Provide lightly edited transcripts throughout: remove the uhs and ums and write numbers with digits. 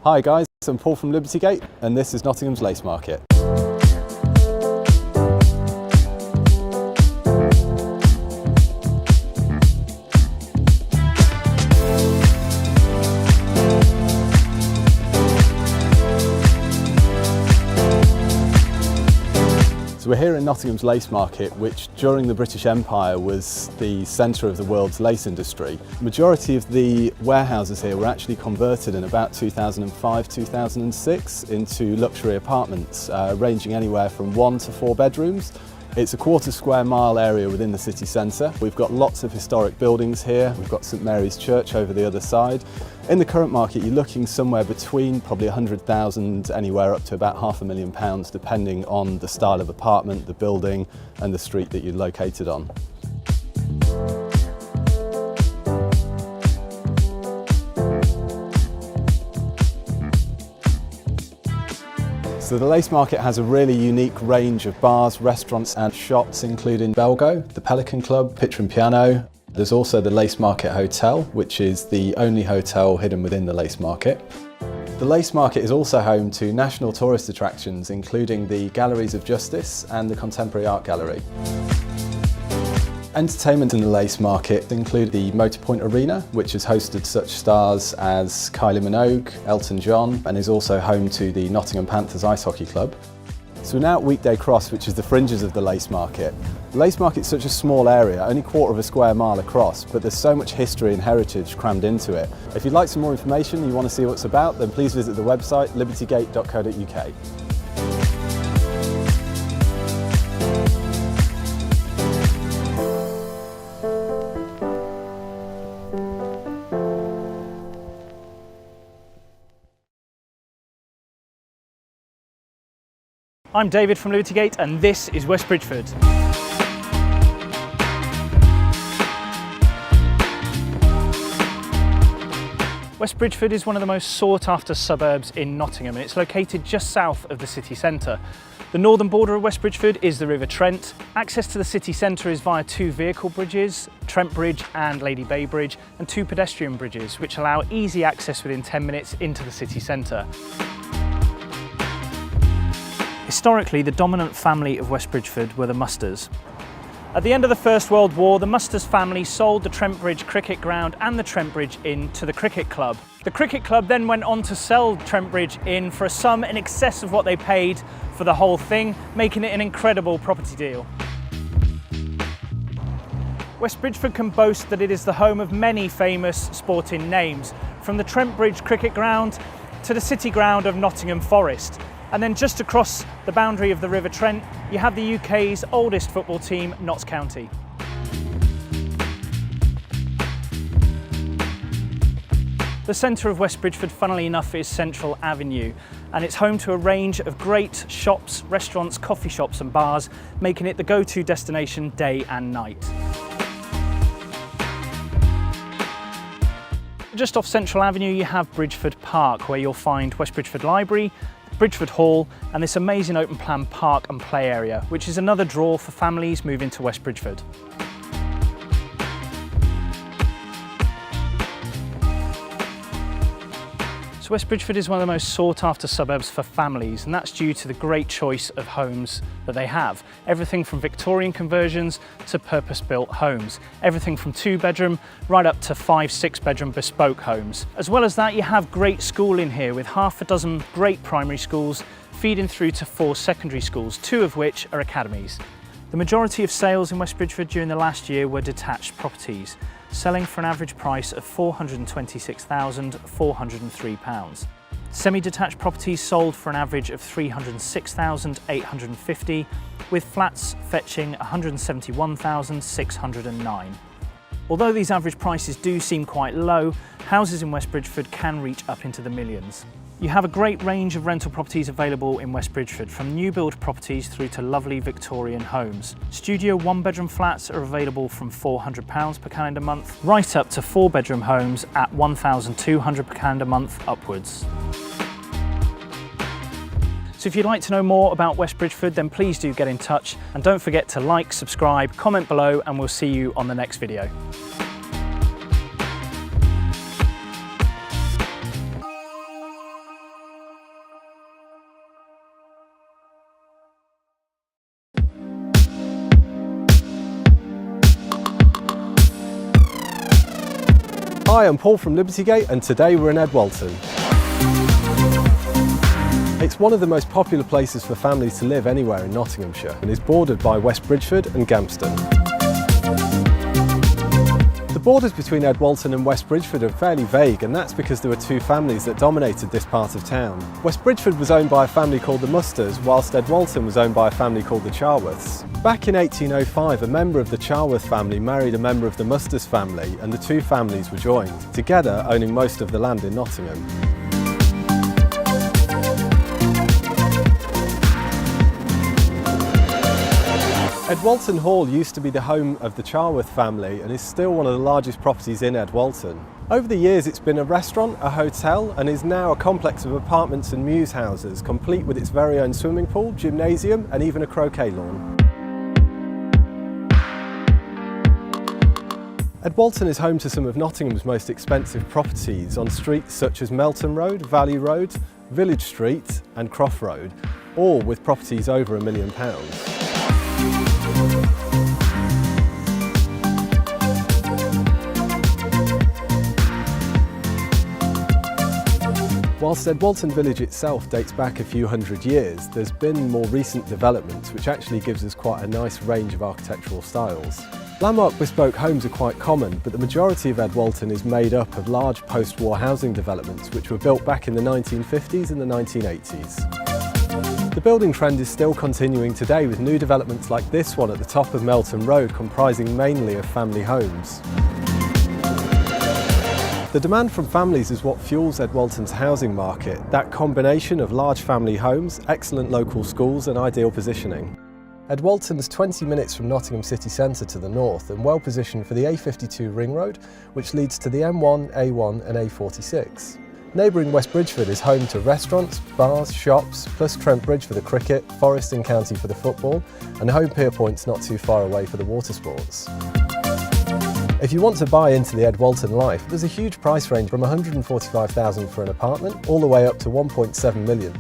Hi guys, I'm Paul from Liberty Gate and this is Nottingham's Lace Market. So we're here in Nottingham's Lace Market, which during the British Empire was the centre of the world's lace industry. The majority of the warehouses here were actually converted in about 2005-2006 into luxury apartments, ranging anywhere from 1 to 4 bedrooms. It's a quarter square mile area within the city centre. We've got lots of historic buildings here. We've got St Mary's Church over the other side. In the current market, you're looking somewhere between probably 100,000 anywhere up to about £500,000, depending on the style of apartment, the building and the street that you're located on. So the Lace Market has a really unique range of bars, restaurants and shops, including Belgo, the Pelican Club, Pitcher and Piano. There's also the Lace Market Hotel, which is the only hotel hidden within the Lace Market. The Lace Market is also home to national tourist attractions, including the Galleries of Justice and the Contemporary Art Gallery. Entertainment in the Lace Market include the Motorpoint Arena, which has hosted such stars as Kylie Minogue, Elton John, and is also home to the Nottingham Panthers Ice Hockey Club. So we're now at Weekday Cross, which is the fringes of the Lace Market. The Lace Market's such a small area, only quarter of a square mile across, but there's so much history and heritage crammed into it. If you'd like some more information and you want to see what it's about, then please visit the website libertygate.co.uk. I'm David from Liberty Gate and this is West Bridgeford. West Bridgeford is one of the most sought after suburbs in Nottingham and it's located just south of the city centre. The northern border of West Bridgeford is the River Trent. Access to the city centre is via 2 vehicle bridges, Trent Bridge and Lady Bay Bridge, and 2 pedestrian bridges which allow easy access within 10 minutes into the city centre. Historically, the dominant family of West Bridgeford were the Musters. At the end of the First World War, the Musters family sold the Trent Bridge cricket ground and the Trent Bridge Inn to the cricket club. The cricket club then went on to sell Trent Bridge Inn for a sum in excess of what they paid for the whole thing, making it an incredible property deal. West Bridgeford can boast that it is the home of many famous sporting names, from the Trent Bridge cricket ground to the city ground of Nottingham Forest. And then just across the boundary of the River Trent, you have the UK's oldest football team, Notts County. The centre of West Bridgeford, funnily enough, is Central Avenue, and it's home to a range of great shops, restaurants, coffee shops and bars, making it the go-to destination day and night. Just off Central Avenue, you have Bridgeford Park, where you'll find West Bridgeford Library, Bridgeford Hall and this amazing open plan park and play area, which is another draw for families moving to West Bridgeford. So West Bridgeford is one of the most sought after suburbs for families, and that's due to the great choice of homes that they have. Everything from Victorian conversions to purpose-built homes. Everything from 2-bedroom right up to 5-6-bedroom bespoke homes. As well as that, you have great schooling here with half a dozen great primary schools feeding through to 4 secondary schools, 2 of which are academies. The majority of sales in West Bridgeford during the last year were detached properties, selling for an average price of £426,403. Semi-detached properties sold for an average of £306,850, with flats fetching £171,609. Although these average prices do seem quite low, houses in West Bridgeford can reach up into the millions. You have a great range of rental properties available in West Bridgeford, from new build properties through to lovely Victorian homes. Studio 1-bedroom flats are available from £400 per calendar month, right up to 4-bedroom homes at £1,200 per calendar month upwards. So if you'd like to know more about West Bridgeford, then please do get in touch, and don't forget to like, subscribe, comment below, and we'll see you on the next video. Hi, I'm Paul from Libertygate and today we're in Ed Walton. It's one of the most popular places for families to live anywhere in Nottinghamshire and is bordered by West Bridgford and Gamston. The borders between Ed Walton and West Bridgford are fairly vague, and that's because there were two families that dominated this part of town. West Bridgford was owned by a family called the Musters, whilst Ed Walton was owned by a family called the Charworths. Back in 1805, a member of the Charworth family married a member of the Musters family, and the two families were joined, together owning most of the land in Nottingham. Ed Walton Hall used to be the home of the Charworth family and is still one of the largest properties in Ed Walton. Over the years it's been a restaurant, a hotel, and is now a complex of apartments and mews houses, complete with its very own swimming pool, gymnasium and even a croquet lawn. Ed Walton is home to some of Nottingham's most expensive properties on streets such as Melton Road, Valley Road, Village Street and Croft Road, all with properties over £1 million. Whilst Ed Walton Village itself dates back a few hundred years, there's been more recent developments which actually gives us quite a nice range of architectural styles. Landmark bespoke homes are quite common, but the majority of Ed Walton is made up of large post-war housing developments which were built back in the 1950s and the 1980s. The building trend is still continuing today with new developments like this one at the top of Melton Road comprising mainly of family homes. The demand from families is what fuels Ed Walton's housing market, that combination of large family homes, excellent local schools and ideal positioning. Ed Walton's 20 minutes from Nottingham city centre to the north and well positioned for the A52 ring road, which leads to the M1, A1 and A46. Neighbouring West Bridgford is home to restaurants, bars, shops, plus Trent Bridge for the cricket, Forest and County for the football, and home pier points not too far away for the water sports. If you want to buy into the Ed Walton life, there's a huge price range from £145,000 for an apartment all the way up to £1.7 million.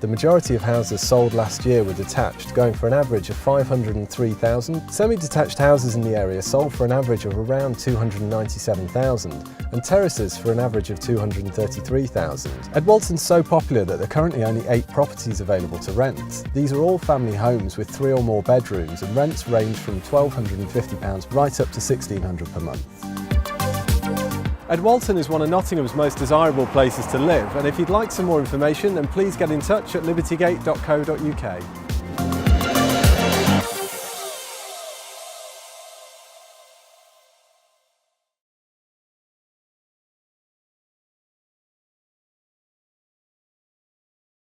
The majority of houses sold last year were detached, going for an average of £503,000. Semi-detached houses in the area sold for an average of around £297,000 and terraces for an average of £233,000. Ed Walton's so popular that there are currently only 8 properties available to rent. These are all family homes with 3 or more bedrooms and rents range from £1,250 right up to £1,600 per month. Ed Walton is one of Nottingham's most desirable places to live, and if you'd like some more information then please get in touch at libertygate.co.uk.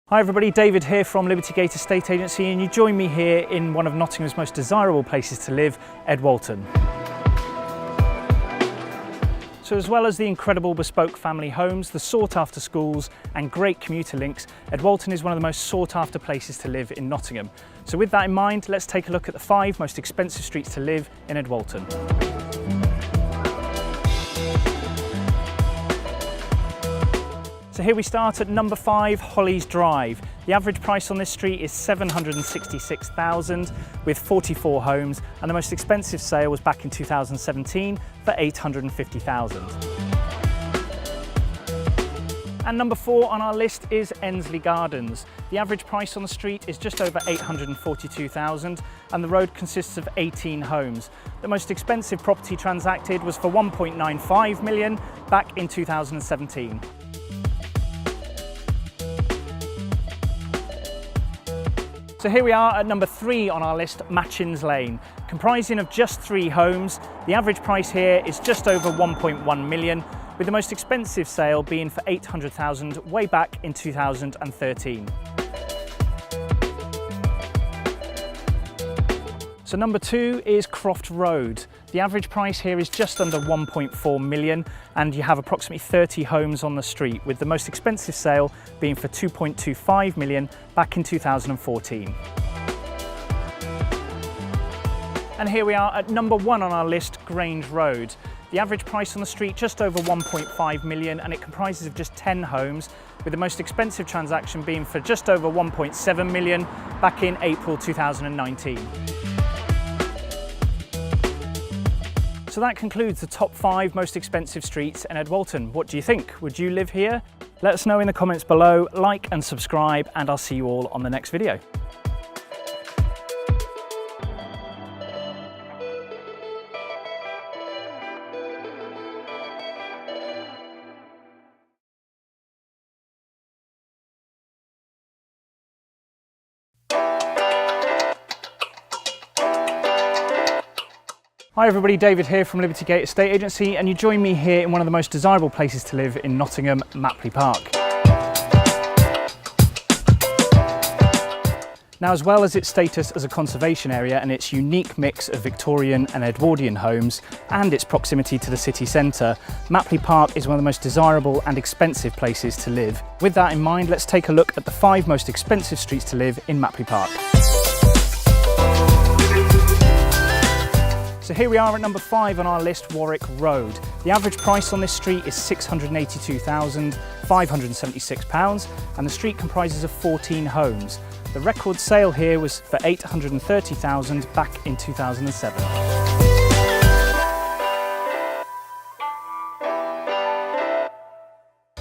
Hi everybody, David here from Libertygate Estate Agency, and you join me here in one of Nottingham's most desirable places to live, Ed Walton. So as well as the incredible bespoke family homes, the sought-after schools and great commuter links, Ed Walton is one of the most sought-after places to live in Nottingham. So with that in mind, let's take a look at the 5 most expensive streets to live in Ed Walton. So here we start at number 5, Hollies Drive. The average price on this street is £766,000 with 44 homes, and the most expensive sale was back in 2017 for £850,000. And number 4 on our list is Ensley Gardens. The average price on the street is just over £842,000 and the road consists of 18 homes. The most expensive property transacted was for £1.95 million back in 2017. So here we are at number 3 on our list, Matchins Lane. Comprising of just 3 homes, the average price here is just over £1.1 million, with the most expensive sale being for £800,000 way back in 2013. So number 2 is Croft Road. The average price here is just under £1.4 million, and you have approximately 30 homes on the street, with the most expensive sale being for £2.25 million back in 2014. And here we are at number 1 on our list, Grange Road. The average price on the street just over £1.5 million, and it comprises of just 10 homes, with the most expensive transaction being for just over £1.7 million back in April 2019. So that concludes the top 5 most expensive streets in Ed Walton. What do you think? Would you live here? Let us know in the comments below, like and subscribe, and I'll see you all on the next video. Hi everybody, David here from Liberty Gate Estate Agency, and you join me here in one of the most desirable places to live in Nottingham, Mapley Park. Now, as well as its status as a conservation area and its unique mix of Victorian and Edwardian homes and its proximity to the city centre, Mapley Park is one of the most desirable and expensive places to live. With that in mind, let's take a look at the 5 most expensive streets to live in Mapley Park. So here we are at number 5 on our list, Warwick Road. The average price on this street is £682,576 and the street comprises of 14 homes. The record sale here was for £830,000 back in 2007.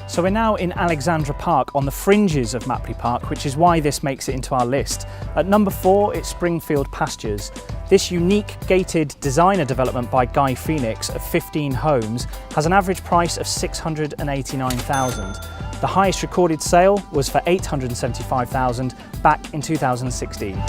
So we're now in Alexandra Park on the fringes of Mapley Park, which is why this makes it into our list. At number 4, it's Springfield Pastures. This unique gated designer development by Guy Phoenix of 15 homes has an average price of £689,000. The highest recorded sale was for £875,000 back in 2016.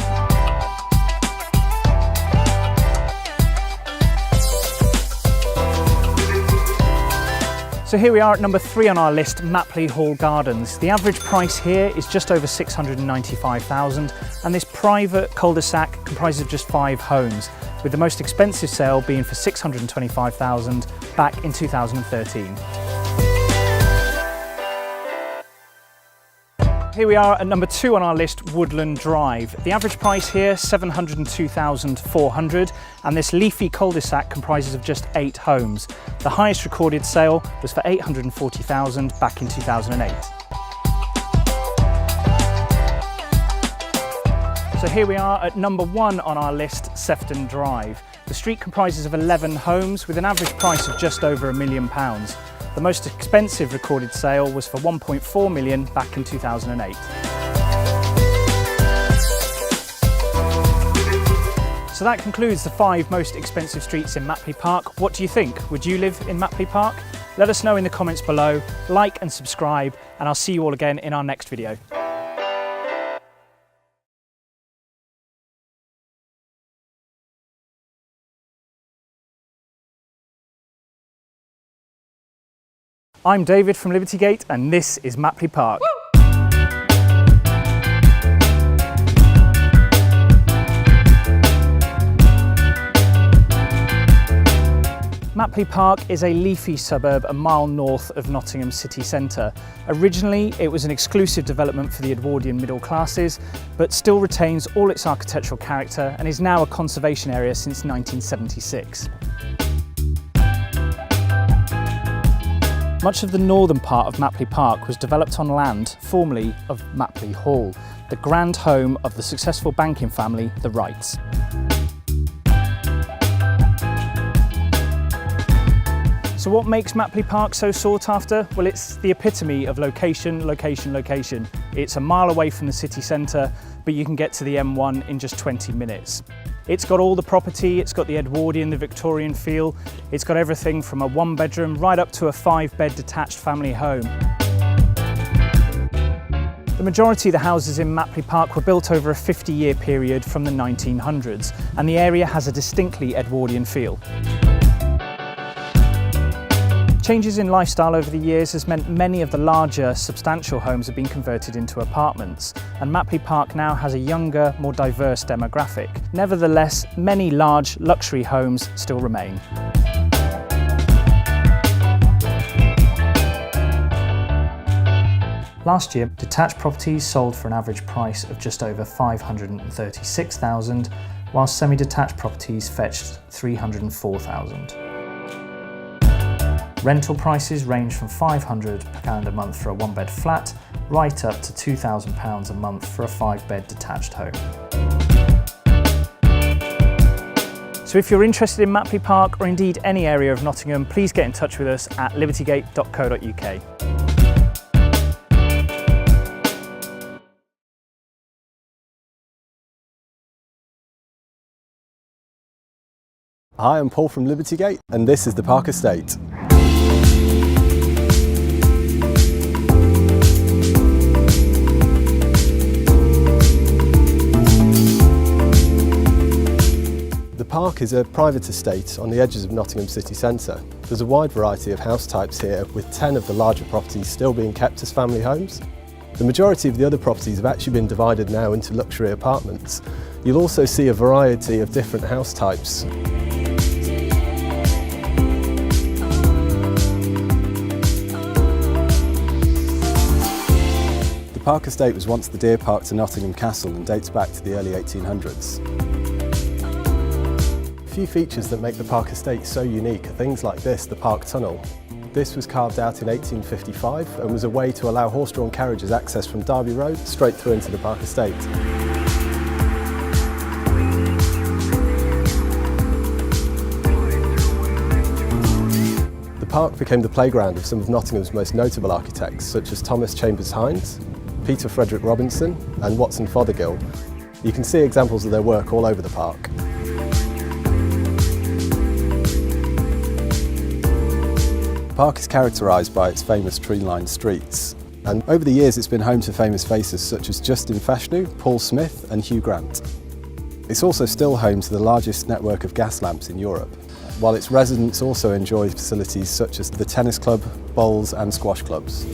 So here we are at number 3 on our list, Mapley Hall Gardens. The average price here is just over £695,000 and this private cul-de-sac comprises of just 5 homes, with the most expensive sale being for £625,000 back in 2013. Here we are at number 2 on our list, Woodland Drive. The average price here, £702,400, and this leafy cul-de-sac comprises of just 8 homes. The highest recorded sale was for £840,000 back in 2008. So here we are at number 1 on our list, Sefton Drive. The street comprises of 11 homes with an average price of just over £1 million. The most expensive recorded sale was for £1.4 million back in 2008. So that concludes the 5 most expensive streets in Mapley Park. What do you think? Would you live in Mapley Park? Let us know in the comments below, like and subscribe, and I'll see you all again in our next video. I'm David from Liberty Gate and this is Mapley Park. Woo! Mapley Park is a leafy suburb a mile north of Nottingham city centre. Originally it was an exclusive development for the Edwardian middle classes, but still retains all its architectural character and is now a conservation area since 1976. Much of the northern part of Mapley Park was developed on land formerly of Mapley Hall, the grand home of the successful banking family, the Wrights. So what makes Mapley Park so sought after? Well, it's the epitome of location, location, location. It's a mile away from the city centre, but you can get to the M1 in just 20 minutes. It's got all the property, it's got the Edwardian, the Victorian feel, it's got everything from a 1-bedroom right up to a 5-bed detached family home. The majority of the houses in Mapley Park were built over a 50-year period from the 1900s, and the area has a distinctly Edwardian feel. Changes in lifestyle over the years has meant many of the larger, substantial homes have been converted into apartments, and Mapley Park now has a younger, more diverse demographic. Nevertheless, many large luxury homes still remain. Last year, detached properties sold for an average price of just over $536,000, while semi-detached properties fetched $304,000. Rental prices range from £500 per calendar month for a 1-bed flat, right up to £2,000 a month for a 5-bed detached home. So So if you're interested in Mapley Park or indeed any area of Nottingham, please get in touch with us at libertygate.co.uk. Hi, I'm Paul from Libertygate, and this is the Park Estate. The park is a private estate on the edges of Nottingham city centre. There's a wide variety of house types here, with 10 of the larger properties still being kept as family homes. The majority of the other properties have actually been divided now into luxury apartments. You'll also see a variety of different house types. The Park Estate was once the deer park to Nottingham Castle and dates back to the early 1800s. A few features that make the Park Estate so unique are things like this, the Park Tunnel. This was carved out in 1855 and was a way to allow horse-drawn carriages access from Derby Road straight through into the Park Estate. The park became the playground of some of Nottingham's most notable architects, such as Thomas Chambers Hinds, Peter Frederick Robinson and Watson Fothergill. You can see examples of their work all over the park. The park is characterised by its famous tree-lined streets, and over the years it's been home to famous faces such as Justin Fashanu, Paul Smith and Hugh Grant. It's also still home to the largest network of gas lamps in Europe, while its residents also enjoy facilities such as the tennis club, bowls and squash clubs.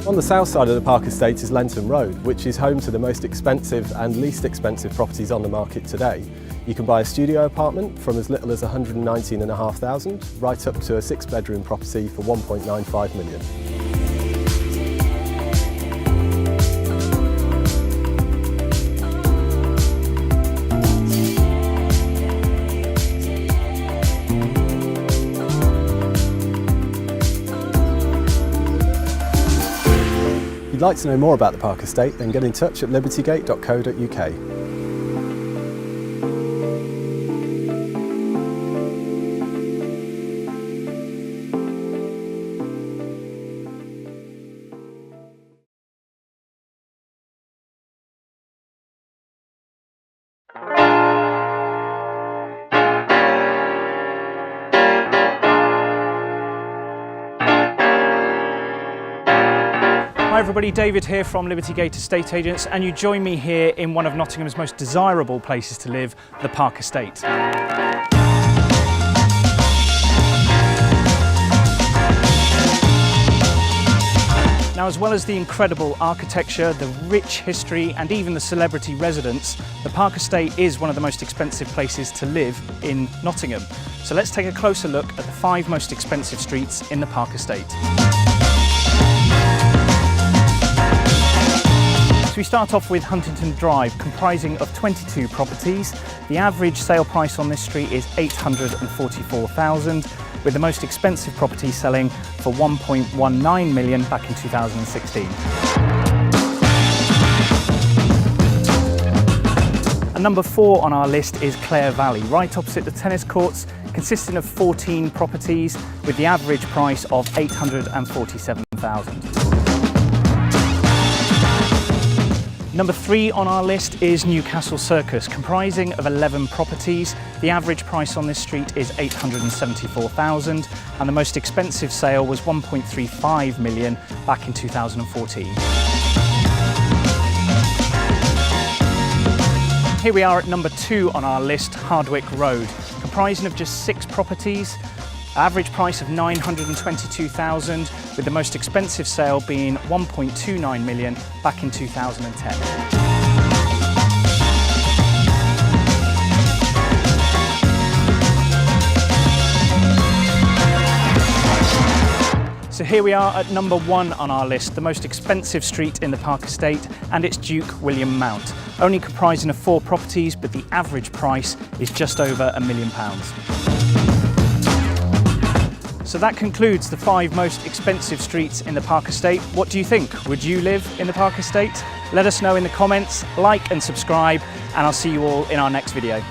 On the south side of the Park Estate is Lenton Road, which is home to the most expensive and least expensive properties on the market today. You can buy a studio apartment from as little as $119,500 right up to a 6-bedroom property for $1.95 million. If you'd like to know more about the Park Estate, then get in touch at libertygate.co.uk. Hi everybody, David here from Libertygate Estate Agents, and you join me here in one of Nottingham's most desirable places to live, the Park Estate. Now, as well as the incredible architecture, the rich history and even the celebrity residents, the Park Estate is one of the most expensive places to live in Nottingham. So let's take a closer look at the 5 most expensive streets in the Park Estate. We start off with Huntington Drive, comprising of 22 properties. The average sale price on this street is $844,000, with the most expensive property selling for $1.19 million back in 2016. And number 4 on our list is Clare Valley, right opposite the tennis courts, consisting of 14 properties with the average price of $847,000. Number 3 on our list is Newcastle Circus, comprising of 11 properties. The average price on this street is $874,000, and the most expensive sale was $1.35 million back in 2014. Here we are at number 2 on our list, Hardwick Road, comprising of just 6 properties. Average price of $922,000, with the most expensive sale being $1.29 million back in 2010. So here we are at number 1 on our list, the most expensive street in the Park Estate, and it's Duke William Mount, only comprising of 4 properties, but the average price is just over £1 million. So that concludes the 5 most expensive streets in the Park Estate. What do you think? Would you live in the Park Estate? Let us know in the comments, like and subscribe, and I'll see you all in our next video.